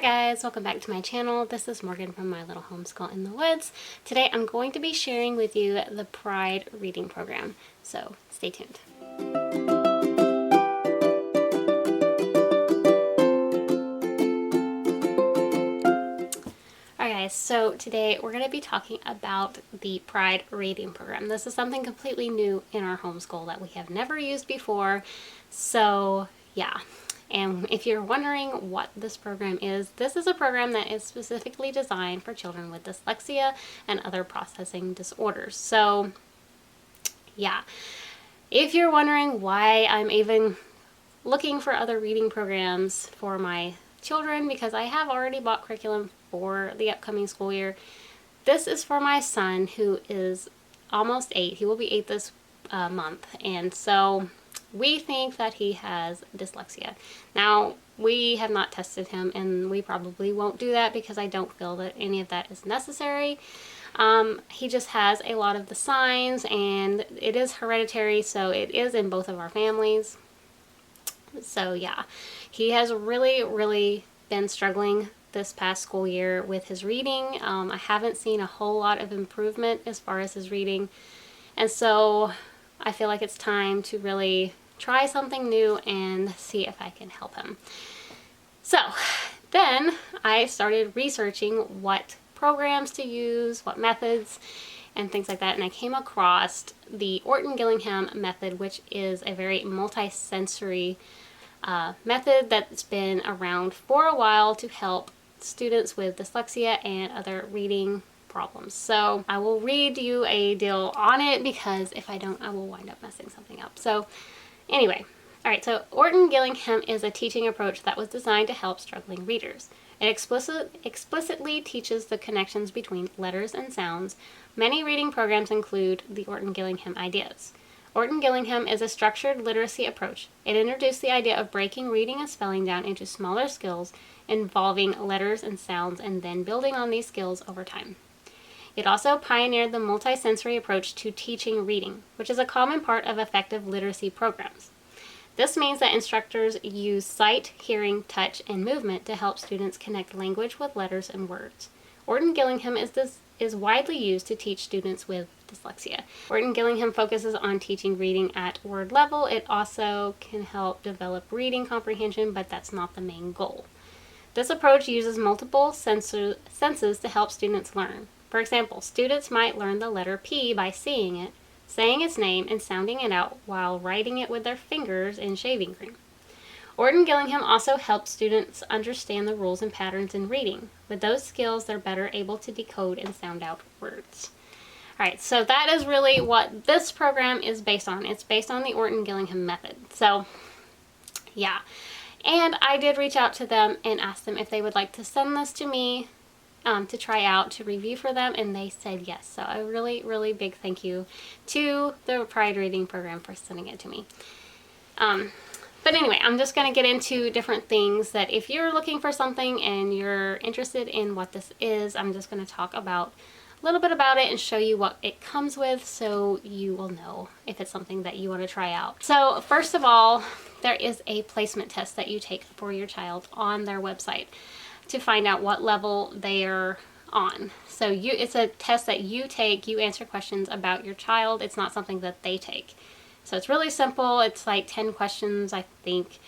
guys, welcome back to my channel. This is Morgan from My Little Homeschool in the Woods. Today I'm going to be sharing with you the Pride reading program, so stay tuned. Alright guys, so today we're going to be talking about the Pride reading program. This is something completely new in our homeschool that we have never used before, so yeah. And if you're wondering what this program is, this is a program that is specifically designed for children with dyslexia and other processing disorders. So yeah, if you're wondering why I'm even looking for other reading programs for my children, because I have already bought curriculum for the upcoming school year, this is for my son who is almost 8. He will be 8 this month, and so we think that he has dyslexia. Now, we have not tested him, and we probably won't do that because I don't feel that any of that is necessary. He just has a lot of the signs, and it is hereditary, so it is in both of our families. So yeah, he has really been struggling this past school year with his reading. I haven't seen a whole lot of improvement as far as his reading, and so I feel like it's time to really try something new and see if I can help him. So then I started researching what programs to use, what methods, and things like that, and I came across the Orton Gillingham method, which is a very multi-sensory method that's been around for a while to help students with dyslexia and other reading problems. So I will read you a deal on it because if I don't, I will wind up messing something up. So anyway, alright, so Orton Gillingham is a teaching approach that was designed to help struggling readers. It explicitly teaches the connections between letters and sounds. Many reading programs include the Orton Gillingham ideas. Orton Gillingham is a structured literacy approach. It introduced the idea of breaking reading and spelling down into smaller skills involving letters and sounds and then building on these skills over time. It also pioneered the multisensory approach to teaching reading, which is a common part of effective literacy programs. This means that instructors use sight, hearing, touch, and movement to help students connect language with letters and words. Orton Gillingham is widely used to teach students with dyslexia. Orton Gillingham focuses on teaching reading at word level. It also can help develop reading comprehension, but that's not the main goal. This approach uses multiple senses to help students learn. For example, students might learn the letter P by seeing it, saying its name, and sounding it out while writing it with their fingers in shaving cream. Orton Gillingham also helps students understand the rules and patterns in reading. With those skills, they're better able to decode and sound out words. Alright, so that is really what this program is based on. It's based on the Orton Gillingham method. So, yeah. And I did reach out to them and ask them if they would like to send this to me to try out, to review for them, and they said yes. So a really big thank you to the Pride Reading Program for sending it to me. But anyway, I'm just going to get into different things that if you're looking for something and you're interested in what this is, I'm just going to talk about a little bit about it and show you what it comes with so you will know if it's something that you want to try out. So first of all, there is a placement test that you take for your child on their website to find out what level they're on. So it's a test that you take. You answer questions about your child. It's not something that they take. So it's really simple. It's like 10 questions, I think.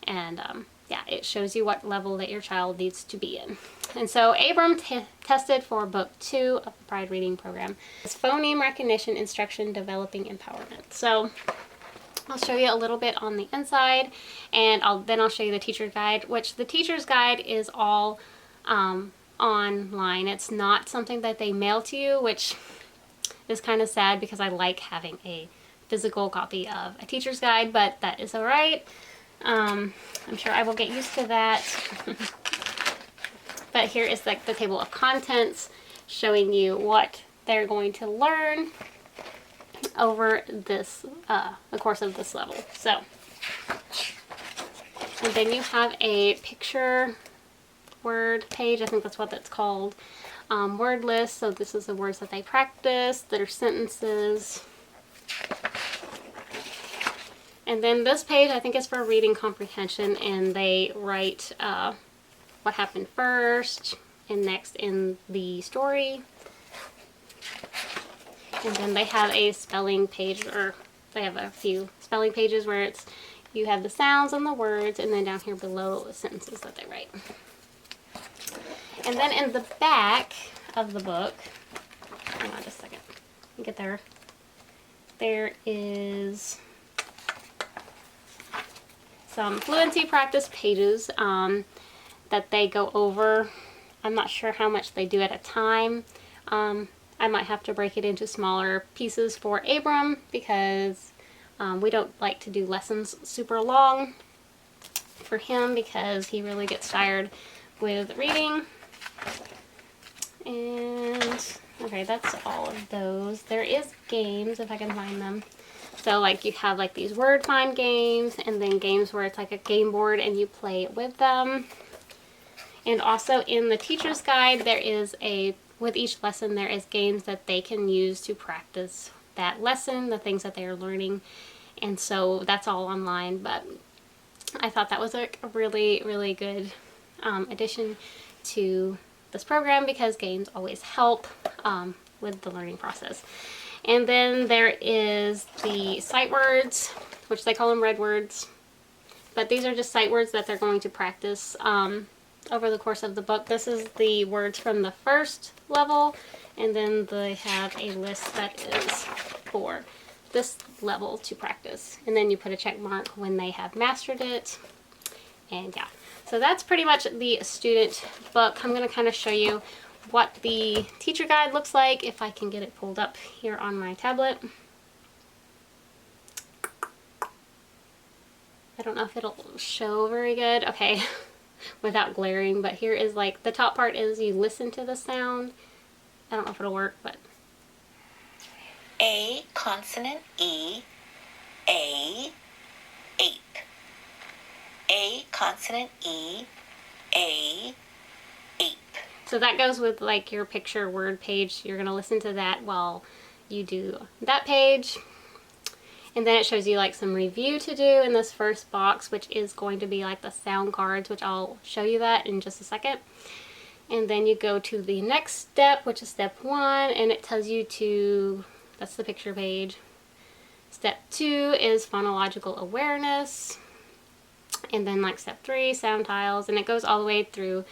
And yeah, it shows you what level that your child needs to be in. And so Abram tested for book 2 of the Pride Reading Program. It's phoneme recognition, instruction, developing empowerment. So I'll show you a little bit on the inside, and then I'll show you the teacher's guide, which the teacher's guide is all online. It's not something that they mail to you, which is kind of sad because I like having a physical copy of a teacher's guide, but that is alright. I'm sure I will get used to that. But here is like the table of contents showing you what they're going to learn over this the course of this level. So, and then you have a picture word page. I think that's what that's called. Word list. So this is the words that they practice, their sentences. And then this page I think is for reading comprehension, and they write what happened first and next in the story. And then they have a spelling page, or they have a few spelling pages where it's you have the sounds and the words, and then down here below the sentences that they write. And then in the back of the book, hang on just a second, get there. There is some fluency practice pages that they go over. I'm not sure how much they do at a time. I might have to break it into smaller pieces for Abram because we don't like to do lessons super long for him because he really gets tired with reading. And okay, that's all of those. There is games if I can find them. So like you have like these word find games, and then games where it's like a game board and you play with them. And also in the teacher's guide, there is with each lesson there is games that they can use to practice that lesson, the things that they are learning. And so that's all online, but I thought that was a really, really good addition to this program because games always help with the learning process. And then there is the sight words, which they call them red words, but these are just sight words that they're going to practice over the course of the book. This is the words from the first level, and then they have a list that is for this level to practice. And then you put a check mark when they have mastered it. And yeah, so that's pretty much the student book. I'm going to kind of show you what the teacher guide looks like if I can get it pulled up here on my tablet. I don't know if it'll show very good. Okay. Without glaring, but here is like the top part is you listen to the sound. I don't know if it'll work, but A consonant E, A, ape. A consonant E, A, ape. So that goes with like your picture word page. You're gonna listen to that while you do that page. And then it shows you like some review to do in this first box, which is going to be like the sound cards, which I'll show you that in just a second. And then you go to the next step, which is step 1, and it tells you to, that's the picture page. Step 2 is phonological awareness. And then like step 3, sound tiles, and it goes all the way through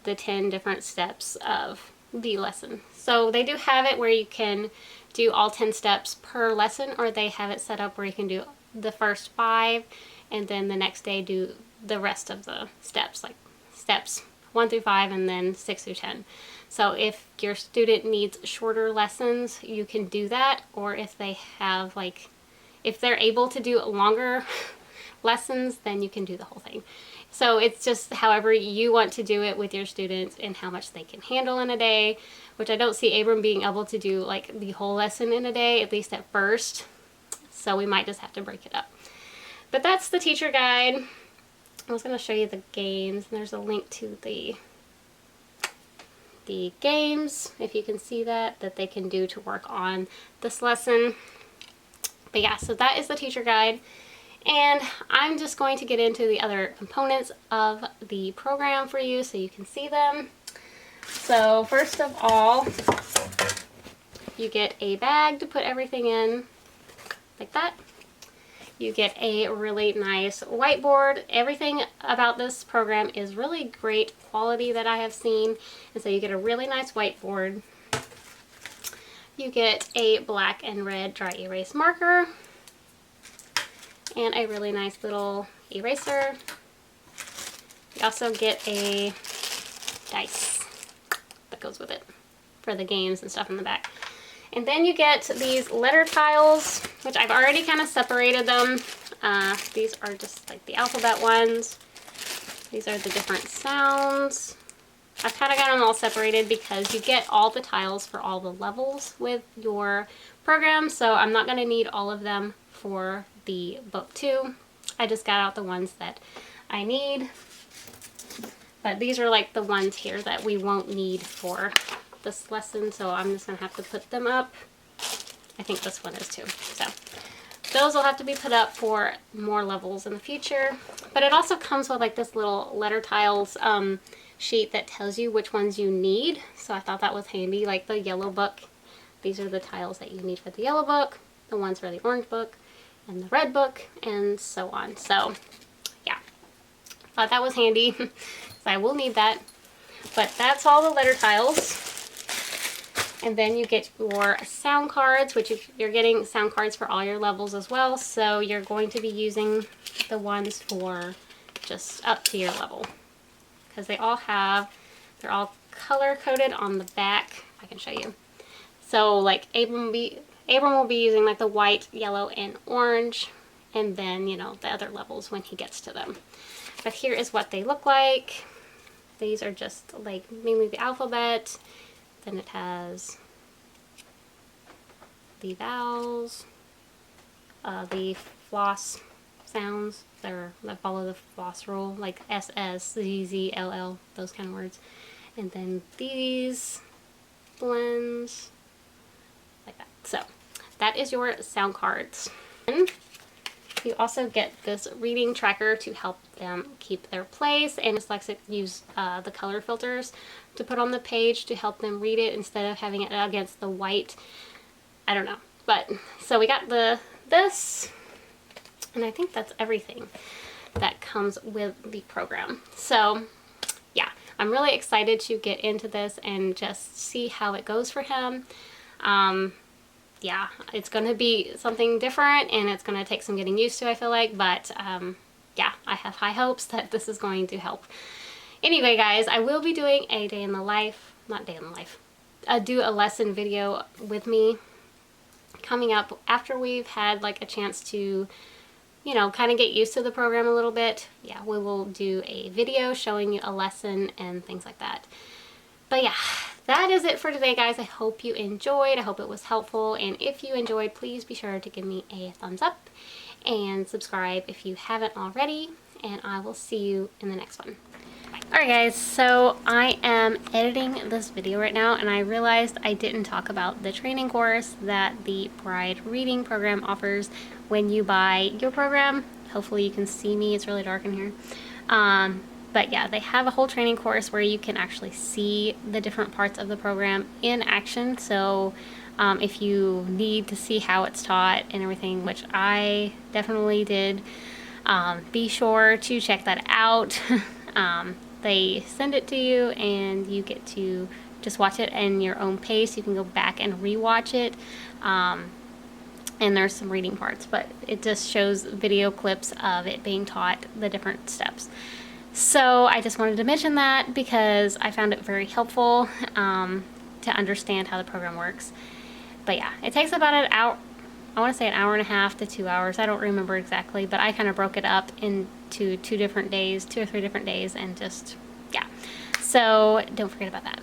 the 10 different steps of the lesson. So they do have it where you can do all 10 steps per lesson, or they have it set up where you can do the first 5 and then the next day do the rest of the steps, like steps 1 through 5 and then 6 through 10. So if your student needs shorter lessons, you can do that, or if they have like, if they're able to do longer lessons, then you can do the whole thing. So it's just however you want to do it with your students and how much they can handle in a day, which I don't see Abram being able to do like the whole lesson in a day, at least at first. So we might just have to break it up. But that's the teacher guide. I was going to show you the games, and there's a link to the games, if you can see that they can do to work on this lesson. But yeah, so that is the teacher guide. And I'm just going to get into the other components of the program for you so you can see them. So first of all, you get a bag to put everything in, like that. You get a really nice whiteboard. Everything about this program is really great quality that I have seen. And so you get a really nice whiteboard. You get a black and red dry erase marker. And a really nice little eraser. You also get a dice that goes with it for the games and stuff in the back. And then you get these letter tiles, which I've already kind of separated them. These are just like the alphabet ones. These are the different sounds. I've kind of got them all separated because you get all the tiles for all the levels with your program, so I'm not going to need all of them for the book 2. I just got out the ones that I need. But these are like the ones here that we won't need for this lesson, so I'm just going to have to put them up. I think this one is too. So those will have to be put up for more levels in the future. But it also comes with like this little letter tiles sheet that tells you which ones you need. So I thought that was handy, like the yellow book. These are the tiles that you need for the yellow book, the ones for the orange book, and the red book, and so on. So yeah, thought that was handy. So I will need that. But that's all the letter tiles. And then you get your sound cards, which you're getting sound cards for all your levels as well. So you're going to be using the ones for just up to your level. Because they're all color coded on the back. I can show you. So like Abram will be using like the white, yellow, and orange. And then, you know, the other levels when he gets to them. But here is what they look like. These are just like mainly the alphabet. Then it has the vowels, the floss sounds that follow the floss rule, like SS, ZZ, LL, those kind of words. And then these blends, like that. So that is your sound cards. And you also get this reading tracker to help them keep their place, and dyslexic use the color filters to put on the page to help them read it instead of having it against the white. I don't know. But so we got this, and I think that's everything that comes with the program. So yeah, I'm really excited to get into this and just see how it goes for him. Yeah, it's going to be something different, and it's going to take some getting used to, I feel like, but yeah, I have high hopes that this is going to help. Anyway, guys, I will be doing a day in the life, not day in the life, do a lesson video with me coming up after we've had like a chance to, you know, kind of get used to the program a little bit. Yeah, we will do a video showing you a lesson and things like that. But yeah, that is it for today, guys. I hope you enjoyed. I hope it was helpful. And if you enjoyed, please be sure to give me a thumbs up and subscribe if you haven't already. And I will see you in the next one. Alright guys, so I am editing this video right now, and I realized I didn't talk about the training course that the Pride Reading Program offers when you buy your program. Hopefully you can see me, it's really dark in here. But yeah, they have a whole training course where you can actually see the different parts of the program in action. So if you need to see how it's taught and everything, which I definitely did, be sure to check that out. They send it to you and you get to just watch it in your own pace. You can go back and rewatch it. And there's some reading parts, but it just shows video clips of it being taught, the different steps. So I just wanted to mention that because I found it very helpful to understand how the program works. But yeah, it takes about an hour, I want to say an hour and a half to 2 hours. I don't remember exactly, but I kind of broke it up into 2 or 3 different days, and just, yeah. So don't forget about that.